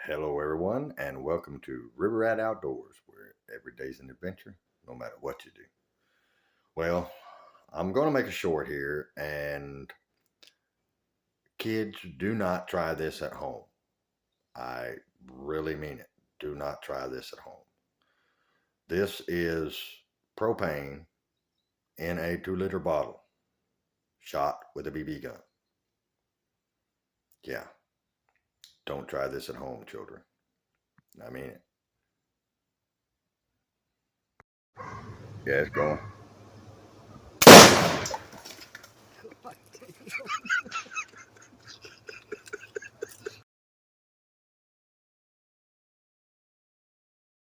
Hello, everyone, and welcome to River Rat Outdoors, where every day's an adventure, no matter what you do. Well, I'm going to make a short here, and kids, do not try this at home. I really mean it. Do not try this at home. This is propane in a 2-liter bottle, shot with a BB gun. Yeah, don't try this at home, children. I mean it. Yeah, it's going.